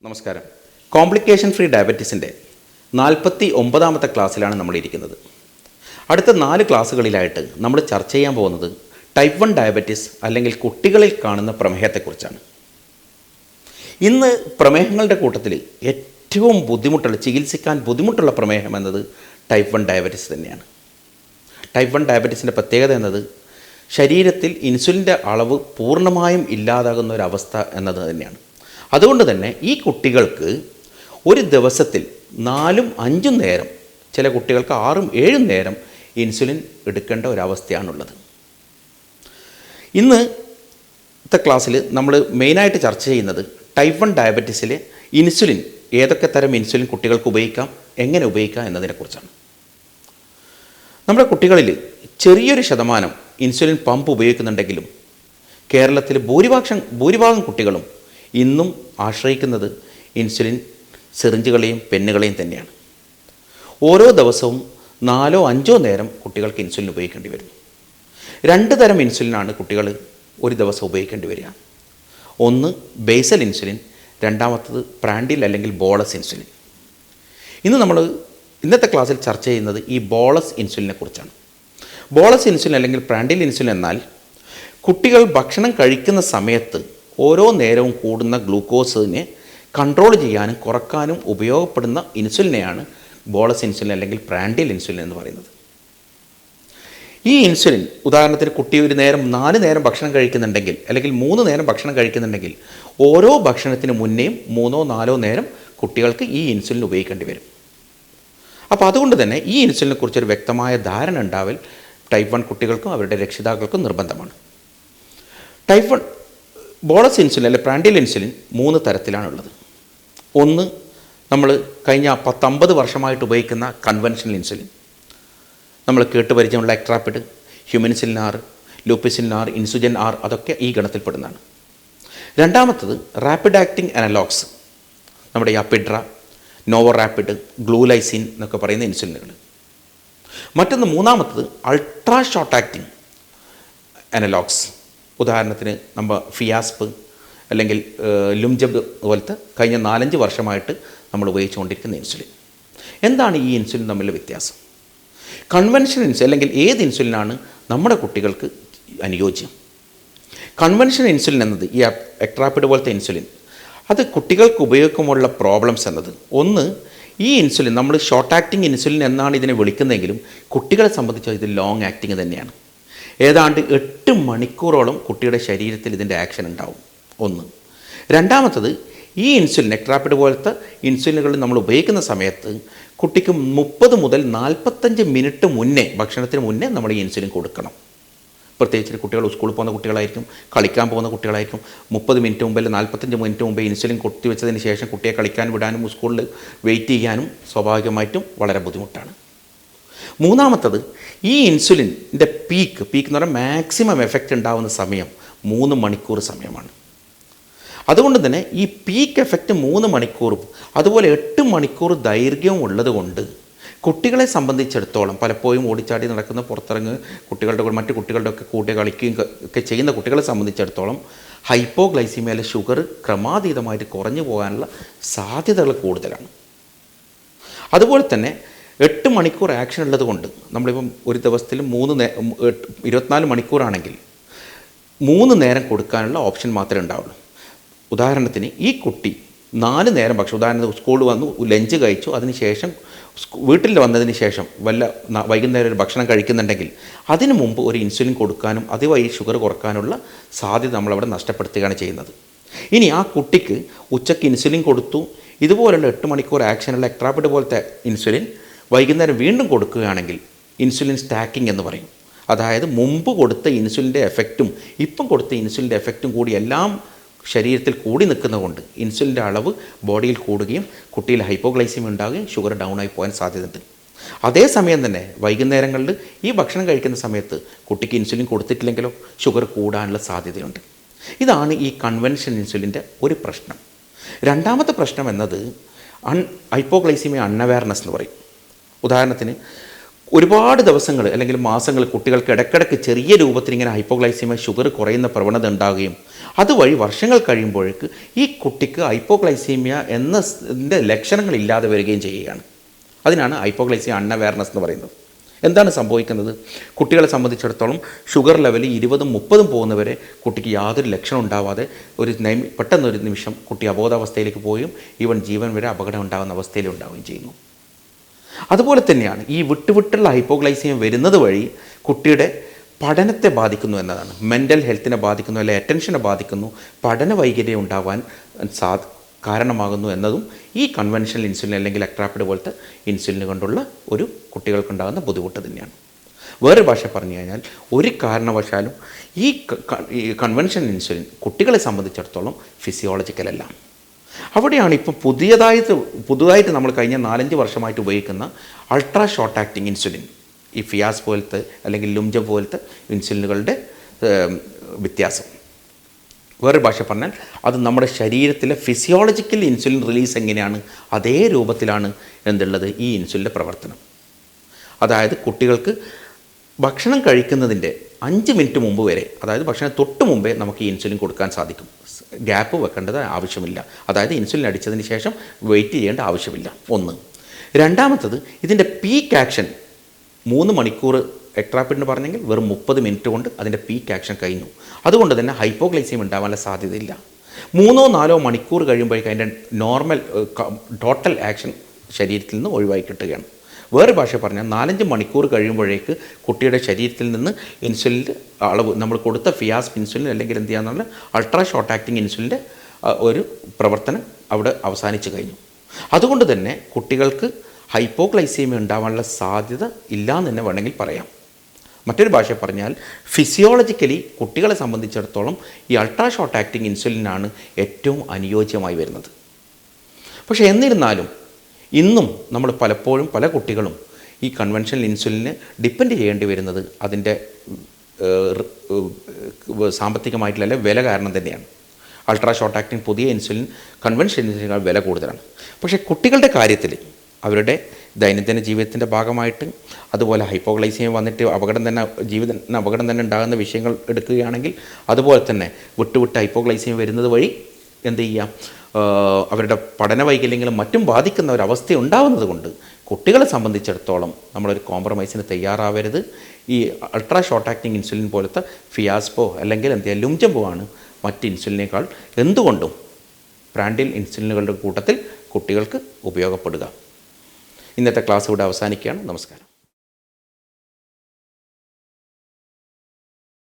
നമസ്കാരം. Complication free ഡയബറ്റീസിൻ്റെ 49ാമത്തെ ക്ലാസ്സിലാണ് നമ്മളിരിക്കുന്നത്. അടുത്ത 4 ക്ലാസ്സുകളിലായിട്ട് നമ്മൾ ചർച്ച ചെയ്യാൻ പോകുന്നത് ടൈപ്പ് 1 ഡയബറ്റീസ് അല്ലെങ്കിൽ കുട്ടികളിൽ കാണുന്ന പ്രമേഹത്തെക്കുറിച്ചാണ്. ഇന്ന് പ്രമേഹങ്ങളുടെ കൂട്ടത്തിൽ ഏറ്റവും ചികിത്സിക്കാൻ ബുദ്ധിമുട്ടുള്ള പ്രമേഹം എന്നത് ടൈപ്പ് 1 ഡയബറ്റീസ് തന്നെയാണ്. ടൈപ്പ് 1 ഡയബറ്റീസിൻ്റെ പ്രത്യേകത എന്നത് ശരീരത്തിൽ ഇൻസുലിൻ്റെ അളവ് പൂർണ്ണമായും ഇല്ലാതാകുന്ന ഒരവസ്ഥ എന്നത് തന്നെയാണ്. അതുകൊണ്ട് തന്നെ ഈ കുട്ടികൾക്ക് ഒരു ദിവസത്തിൽ 4-5 നേരം, ചില കുട്ടികൾക്ക് 6-7 നേരം ഇൻസുലിൻ എടുക്കേണ്ട ഒരവസ്ഥയാണുള്ളത്. ഇന്നത്തെ ക്ലാസ്സിൽ നമ്മൾ മെയിനായിട്ട് ചർച്ച ചെയ്യുന്നത് ടൈപ്പ് 1 ഡയബറ്റീസിലെ ഇൻസുലിൻ, ഏതൊക്കെ തരം ഇൻസുലിൻ കുട്ടികൾക്ക് ഉപയോഗിക്കാം, എങ്ങനെ ഉപയോഗിക്കാം എന്നതിനെക്കുറിച്ചാണ്. നമ്മുടെ കുട്ടികളിൽ ചെറിയൊരു ശതമാനം ഇൻസുലിൻ പമ്പ് ഉപയോഗിക്കുന്നുണ്ടെങ്കിലും കേരളത്തിൽ ഭൂരിഭാഗം കുട്ടികളും ഇന്നും ആശ്രയിക്കുന്നത് ഇൻസുലിൻ സിറിഞ്ചുകളെയും പെന്നുകളെയും തന്നെയാണ്. ഓരോ ദിവസവും 4-5 നേരം കുട്ടികൾക്ക് ഇൻസുലിൻ ഉപയോഗിക്കേണ്ടി വരും. 2 തരം ഇൻസുലിനാണ് കുട്ടികൾ ഒരു ദിവസം ഉപയോഗിക്കേണ്ടി വരിക. ഒന്ന് ബേസൽ ഇൻസുലിൻ, രണ്ടാമത്തത് പ്രാൻഡിൽ അല്ലെങ്കിൽ ബോളസ് ഇൻസുലിൻ. ഇന്നത്തെ ക്ലാസ്സിൽ ചർച്ച ചെയ്യുന്നത് ഈ ബോളസ് ഇൻസുലിനെ കുറിച്ചാണ്. ബോളസ് ഇൻസുലിൻ അല്ലെങ്കിൽ പ്രാൻഡിൽ ഇൻസുലിൻ എന്നാൽ കുട്ടികൾ ഭക്ഷണം കഴിക്കുന്ന സമയത്ത് ഓരോ നേരവും കൂടുന്ന ഗ്ലൂക്കോസിനെ കൺട്രോൾ ചെയ്യാനും കുറക്കാനും ഉപയോഗപ്പെടുന്ന ഇൻസുലിനെയാണ് ബോളസ് ഇൻസുലിൻ അല്ലെങ്കിൽ പ്രാൻഡിൽ ഇൻസുലിൻ എന്ന് പറയുന്നത്. ഈ ഇൻസുലിൻ ഉദാഹരണത്തിന് കുട്ടി ഒരു നേരം 4 നേരം ഭക്ഷണം കഴിക്കുന്നുണ്ടെങ്കിൽ അല്ലെങ്കിൽ 3 നേരം ഭക്ഷണം കഴിക്കുന്നുണ്ടെങ്കിൽ ഓരോ ഭക്ഷണത്തിന് മുന്നേയും 3-4 നേരം കുട്ടികൾക്ക് ഈ ഇൻസുലിൻ ഉപയോഗിക്കേണ്ടി വരും. അപ്പോൾ അതുകൊണ്ട് തന്നെ ഈ ഇൻസുലിനെ കുറിച്ചൊരു വ്യക്തമായ ധാരണ ഉണ്ടാവൽ ടൈപ്പ് 1 കുട്ടികൾക്കും അവരുടെ രക്ഷിതാക്കൾക്കും നിർബന്ധമാണ്. ടൈപ്പ് 1 ബോളസ് ഇൻസുലിൻ അല്ലെങ്കിൽ പ്രാൻഡിൽ ഇൻസുലിൻ 3 തരത്തിലാണുള്ളത്. ഒന്ന്, നമ്മൾ കഴിഞ്ഞ 10-50 വർഷമായിട്ട് ഉപയോഗിക്കുന്ന കൺവെൻഷണൽ ഇൻസുലിൻ, നമ്മൾ കേട്ടുപരിചയമുള്ള എക്ട്രാപ്പിഡ്, ഹ്യൂമിൻസുലിൻ ആർ, ലൂപ്പിസിലിൻ ആർ, ഇൻസുജൻ ആർ, അതൊക്കെ ഈ ഗണത്തിൽപ്പെടുന്നതാണ്. രണ്ടാമത്തത് റാപ്പിഡ് ആക്ടിംഗ് അനലോഗ്സ്, നമ്മുടെ അപ്പിഡ്ര, നോവോ റാപ്പിഡ്, ഗ്ലൂലൈസിൻ എന്നൊക്കെ പറയുന്ന ഇൻസുലിനുകൾ. മറ്റൊന്ന് മൂന്നാമത്തത് അൾട്രാ ഷോർട്ട് ആക്ടിംഗ് അനലോഗ്സ്, ഉദാഹരണത്തിന് നമ്മൾ ഫിയാസ്പ് അല്ലെങ്കിൽ ലുംജബ് പോലത്തെ കഴിഞ്ഞ 4-5 വർഷമായിട്ട് നമ്മൾ ഉപയോഗിച്ചുകൊണ്ടിരിക്കുന്ന ഇൻസുലിൻ. എന്താണ് ഈ ഇൻസുലിൻ തമ്മിലുള്ള വ്യത്യാസം? കൺവെൻഷണൽ ഇൻസുലിൻ അല്ലെങ്കിൽ ഏത് ഇൻസുലിനാണ് നമ്മുടെ കുട്ടികൾക്ക് അനുയോജ്യം? കൺവെൻഷണൽ ഇൻസുലിൻ എന്നത് ഈ എക്ട്രാപ്പിഡ് പോലത്തെ ഇൻസുലിൻ, അത് കുട്ടികൾക്ക് ഉപയോഗിക്കുമ്പോഴുള്ള പ്രോബ്ലംസ് എന്നത്, ഒന്ന്, ഈ ഇൻസുലിൻ നമ്മൾ ഷോർട്ട് ആക്ടിങ് ഇൻസുലിൻ എന്നാണ് ഇതിനെ വിളിക്കുന്നതെങ്കിലും കുട്ടികളെ സംബന്ധിച്ച് ഇത് ലോങ് ആക്ടിങ് തന്നെയാണ്. ഏതാണ്ട് 8 മണിക്കൂറോളം കുട്ടിയുടെ ശരീരത്തിൽ ഇതിൻ്റെ ആക്ഷൻ ഉണ്ടാവും. ഒന്ന്. രണ്ടാമത്തത്, ഈ ഇൻസുലിൻ എക്ട്രാപ്പിഡ് പോലത്തെ ഇൻസുലിനുകൾ നമ്മൾ ഉപയോഗിക്കുന്ന സമയത്ത് കുട്ടിക്ക് 30 മുതൽ 45 മിനിറ്റ് മുന്നേ, ഭക്ഷണത്തിന് മുന്നേ നമ്മൾ ഈ ഇൻസുലിൻ കൊടുക്കണം. പ്രത്യേകിച്ച് കുട്ടികൾ സ്കൂളിൽ പോകുന്ന കുട്ടികളായിരിക്കും, കളിക്കാൻ പോകുന്ന കുട്ടികളായിരിക്കും. 30 മിനിറ്റ് മുമ്പ് അല്ലെങ്കിൽ 45 മിനിറ്റ് മുമ്പേ ഇൻസുലിൻ കുത്തിവെച്ചതിന് ശേഷം കുട്ടിയെ കളിക്കാൻ വിടാനും സ്കൂളിൽ വെയിറ്റ് ചെയ്യാനും സ്വാഭാവികമായിട്ടും വളരെ ബുദ്ധിമുട്ടാണ്. മൂന്നാമത്തത്, ഈ ഇൻസുലിൻ്റെ പീക്ക് എന്ന് പറഞ്ഞാൽ മാക്സിമം എഫക്റ്റ് ഉണ്ടാകുന്ന സമയം 3 മണിക്കൂർ സമയമാണ്. അതുകൊണ്ട് തന്നെ ഈ പീക്ക് എഫക്റ്റ് 3 മണിക്കൂറും അതുപോലെ 8 മണിക്കൂർ ദൈർഘ്യവും ഉള്ളത് കൊണ്ട് കുട്ടികളെ സംബന്ധിച്ചിടത്തോളം, പലപ്പോഴും ഓടിച്ചാടി നടക്കുന്ന പുറത്തിറങ്ങി മറ്റു കുട്ടികളുടെ ഒക്കെ കൂട്ടി കളിക്കുകയും ഒക്കെ ചെയ്യുന്ന കുട്ടികളെ സംബന്ധിച്ചിടത്തോളം ഹൈപ്പോഗ്ലൈസീമിയയിലെ ഷുഗർ ക്രമാതീതമായിട്ട് കുറഞ്ഞു പോകാനുള്ള സാധ്യതകൾ കൂടുതലാണ്. അതുപോലെ തന്നെ 8 മണിക്കൂർ ആക്ഷൻ ഉള്ളത് കൊണ്ട് നമ്മളിപ്പം ഒരു ദിവസത്തിൽ 24 മണിക്കൂറാണെങ്കിൽ 3 നേരം കൊടുക്കാനുള്ള ഓപ്ഷൻ മാത്രമേ ഉണ്ടാവുള്ളൂ. ഉദാഹരണത്തിന് ഈ കുട്ടി 4 നേരം ഭക്ഷണം, ഉദാഹരണത്തിന് സ്കൂളിൽ വന്നു ലഞ്ച് കഴിച്ചു, അതിനുശേഷം വീട്ടിൽ വന്നതിന് ശേഷം വൈകുന്നേരം ഒരു ഭക്ഷണം കഴിക്കുന്നുണ്ടെങ്കിൽ അതിനു മുമ്പ് ഒരു ഇൻസുലിൻ കൊടുക്കാനും അതുവഴി ഷുഗർ കുറക്കാനുള്ള സാധ്യത നമ്മളവിടെ നഷ്ടപ്പെടുത്തുകയാണ് ചെയ്യുന്നത്. ഇനി ആ കുട്ടിക്ക് ഉച്ചയ്ക്ക് ഇൻസുലിൻ കൊടുത്തു, ഇതുപോലുള്ള 8 മണിക്കൂർ ആക്ഷനുള്ള എക്ട്രാപ്പിഡ് പോലത്തെ ഇൻസുലിൻ വൈകുന്നേരം വീണ്ടും കൊടുക്കുകയാണെങ്കിൽ ഇൻസുലിൻ സ്റ്റാക്കിംഗ് എന്ന് പറയും. അതായത് മുമ്പ് കൊടുത്ത ഇൻസുലിൻ്റെ എഫക്റ്റും ഇപ്പം കൊടുത്ത ഇൻസുലിൻ്റെ എഫക്റ്റും കൂടി എല്ലാം ശരീരത്തിൽ കൂടി നിൽക്കുന്നതുകൊണ്ട് ഇൻസുലിൻ്റെ അളവ് ബോഡിയിൽ കൂടുകയും കുട്ടിയിൽ ഹൈപ്പോഗ്ലൈസീമിയ ഉണ്ടാവുകയും ഷുഗർ ഡൗൺ ആയി പോകാൻ സാധ്യതയുണ്ട്. അതേസമയം തന്നെ വൈകുന്നേരങ്ങളിൽ ഈ ഭക്ഷണം കഴിക്കുന്ന സമയത്ത് കുട്ടിക്ക് ഇൻസുലിൻ കൊടുത്തിട്ടില്ലെങ്കിലോ ഷുഗർ കൂടാനുള്ള സാധ്യതയുണ്ട്. ഇതാണ് ഈ കൺവെൻഷൻ ഇൻസുലിൻ്റെ ഒരു പ്രശ്നം. രണ്ടാമത്തെ പ്രശ്നം എന്നത് ഹൈപ്പോഗ്ലൈസീമിയ അൺഅവെയർനെസ് എന്ന് പറയും. ഉദാഹരണത്തിന് ഒരുപാട് ദിവസങ്ങൾ അല്ലെങ്കിൽ മാസങ്ങൾ കുട്ടികൾക്ക് ഇടയ്ക്കിടയ്ക്ക് ചെറിയ രൂപത്തിൽ ഇങ്ങനെ ഹൈപ്പോഗ്ലൈസീമിയ ഷുഗർ കുറയുന്ന പ്രവണത ഉണ്ടാകുകയും അതുവഴി വർഷങ്ങൾ കഴിയുമ്പോഴേക്ക് ഈ കുട്ടിക്ക് ഹൈപ്പോഗ്ലൈസീമിയ എന്നതിൻ്റെ ലക്ഷണങ്ങളില്ലാതെ വരികയും ചെയ്യുകയാണ്. അതിനാണ് ഹൈപ്പോഗ്ലൈസീമിയ അൺഅവെയർനെസ് എന്ന് പറയുന്നത്. എന്താണ് സംഭവിക്കുന്നത്? കുട്ടികളെ സംബന്ധിച്ചിടത്തോളം ഷുഗർ ലെവൽ 20-ഉം 30-ഉം പോകുന്നവരെ കുട്ടിക്ക് യാതൊരു ലക്ഷണം ഉണ്ടാവാതെ പെട്ടെന്നൊരു നിമിഷം കുട്ടി അബോധാവസ്ഥയിലേക്ക് പോവുകയും ഈവൻ ജീവൻ വരെ അപകടം ഉണ്ടാകുന്ന അവസ്ഥയിലുണ്ടാവുകയും ചെയ്യുന്നു. അതുപോലെ തന്നെയാണ് ഈ വിട്ടുവിട്ടുള്ള ഹൈപ്പോഗ്ലൈസീമിയ വരുന്നത് വഴി കുട്ടിയുടെ പഠനത്തെ ബാധിക്കുന്നു എന്നതാണ്. മെൻ്റൽ ഹെൽത്തിനെ ബാധിക്കുന്നു, അല്ലെങ്കിൽ അറ്റൻഷനെ ബാധിക്കുന്നു, പഠന വൈകല്യം ഉണ്ടാവാൻ കാരണമാകുന്നു എന്നതും ഈ കൺവെൻഷണൽ ഇൻസുലിൻ അല്ലെങ്കിൽ അക്രാപ്പിഡ് പോലത്തെ ഇൻസുലിൻ കൊണ്ടുള്ള ഒരു കുട്ടികൾക്കുണ്ടാകുന്ന ബുദ്ധിമുട്ട് തന്നെയാണ്. വേറൊരു ഭാഷ പറഞ്ഞു കഴിഞ്ഞാൽ ഒരു കാരണവശാലും ഈ കൺവെൻഷണൽ ഇൻസുലിൻ കുട്ടികളെ സംബന്ധിച്ചിടത്തോളം ഫിസിയോളജിക്കലല്ല. അവിടെയാണ് ഇപ്പോൾ പുതുതായിട്ട് നമ്മൾ കഴിഞ്ഞ 4-5 വർഷമായിട്ട് ഉപയോഗിക്കുന്ന അൾട്രാ ഷോർട്ട് ആക്ടിങ് ഇൻസുലിൻ, ഈ ഫിയാസ് പോലത്തെ അല്ലെങ്കിൽ ലുംജ പോലത്തെ ഇൻസുലിനുകളുടെ വ്യത്യാസം. വേറൊരു ഭാഷ പറഞ്ഞാൽ അത് നമ്മുടെ ശരീരത്തിലെ ഫിസിയോളജിക്കൽ ഇൻസുലിൻ റിലീസ് എങ്ങനെയാണ് അതേ രൂപത്തിലാണ് എന്തുള്ളത് ഈ ഇൻസുലിൻ്റെ പ്രവർത്തനം. അതായത് കുട്ടികൾക്ക് ഭക്ഷണം കഴിക്കുന്നതിൻ്റെ 5 മിനിറ്റ് മുമ്പ് വരെ, അതായത് ഭക്ഷണം തൊട്ട് മുമ്പേ നമുക്ക് ഈ ഇൻസുലിൻ കൊടുക്കാൻ സാധിക്കും. ഗ്യാപ്പ് വെക്കേണ്ടത് ആവശ്യമില്ല. അതായത് ഇൻസുലിൻ അടിച്ചതിന് ശേഷം വെയിറ്റ് ചെയ്യേണ്ട ആവശ്യമില്ല. ഒന്ന്. രണ്ടാമത്തത്, ഇതിൻ്റെ പീക്ക് ആക്ഷൻ 3 മണിക്കൂർ എക്ട്രാപ്പിഡിന് പറഞ്ഞെങ്കിൽ വെറും 30 മിനിറ്റ് കൊണ്ട് അതിൻ്റെ പീക്ക് ആക്ഷൻ കഴിഞ്ഞു. അതുകൊണ്ട് തന്നെ ഹൈപ്പോഗ്ലൈസീമിയ ഉണ്ടാവാനുള്ള സാധ്യതയില്ല. 3-4 മണിക്കൂർ കഴിയുമ്പോഴേക്കും അതിൻ്റെ നോർമൽ ടോട്ടൽ ആക്ഷൻ ശരീരത്തിൽ നിന്ന് ഒഴിവായി കിട്ടുകയാണ്. വേറെ ഭാഷ പറഞ്ഞാൽ 4-5 മണിക്കൂർ കഴിയുമ്പോഴേക്ക് കുട്ടിയുടെ ശരീരത്തിൽ നിന്ന് ഇൻസുലിൻ്റെ അളവ്, നമ്മൾ കൊടുത്ത ഫിയാസ് ഇൻസുലിൻ അല്ലെങ്കിൽ എന്ത് ചെയ്യാന്നുള്ള അൾട്രാ ഷോർട്ട് ആക്ടിങ് ഇൻസുലിൻ്റെ ഒരു പ്രവർത്തനം അവിടെ അവസാനിച്ച് കഴിഞ്ഞു. അതുകൊണ്ട് തന്നെ കുട്ടികൾക്ക് ഹൈപ്പോഗ്ലൈസീമിയ ഉണ്ടാവാനുള്ള സാധ്യത ഇല്ല എന്ന് തന്നെ വേണമെങ്കിൽ പറയാം. മറ്റൊരു ഭാഷ പറഞ്ഞാൽ ഫിസിയോളജിക്കലി കുട്ടികളെ സംബന്ധിച്ചിടത്തോളം ഈ അൾട്രാ ഷോർട്ട് ആക്ടിങ് ഇൻസുലിനാണ് ഏറ്റവും അനുയോജ്യമായി വരുന്നത്. പക്ഷേ എന്നിരുന്നാലും ഇന്നും നമ്മൾ പലപ്പോഴും പല കുട്ടികളും ഈ കൺവെൻഷണൽ ഇൻസുലിനെ ഡിപ്പെൻഡ് ചെയ്യേണ്ടി വരുന്നത് അതിൻ്റെ സാമ്പത്തികമായിട്ടുള്ള വില കാരണം തന്നെയാണ്. അൾട്രാ ഷോർട്ട് ആക്ടിങ് പുതിയ ഇൻസുലിൻ കൺവെൻഷണൽ ഇൻസുലിനേക്കാൾ വില കൂടുതലാണ്. പക്ഷേ കുട്ടികളുടെ കാര്യത്തിൽ അവരുടെ ദൈനംദിന ജീവിതത്തിൻ്റെ ഭാഗമായിട്ട്, അതുപോലെ ഹൈപ്പോഗ്ലൈസീമിയ വന്നിട്ട് ജീവിതത്തിന് അപകടം തന്നെ ഉണ്ടാകുന്ന വിഷയങ്ങൾ എടുക്കുകയാണെങ്കിൽ, അതുപോലെ തന്നെ വിട്ട് ഹൈപ്പോഗ്ലൈസീമിയ വരുന്നത് വഴി എന്ത് ചെയ്യാം, അവരുടെ പഠന വൈകല്യങ്ങളും മറ്റും ബാധിക്കുന്ന ഒരവസ്ഥ ഉണ്ടാകുന്നത് കൊണ്ട് കുട്ടികളെ സംബന്ധിച്ചിടത്തോളം നമ്മളൊരു കോംപ്രമൈസിന് തയ്യാറാവരുത്. ഈ അൾട്രാ ഷോർട്ട് ആക്ടിങ് ഇൻസുലിൻ പോലത്തെ ഫിയാസ്പോ അല്ലെങ്കിൽ ലുംജംബോ ആണ് മറ്റ് ഇൻസുലിനേക്കാൾ എന്തുകൊണ്ടും പ്രാൻഡിൽ ഇൻസുലിനുകളുടെ കൂട്ടത്തിൽ കുട്ടികൾക്ക് ഉപയോഗപ്പെടുക. ഇന്നത്തെ ക്ലാസ് ഇവിടെ അവസാനിക്കുകയാണ്. നമസ്കാരം.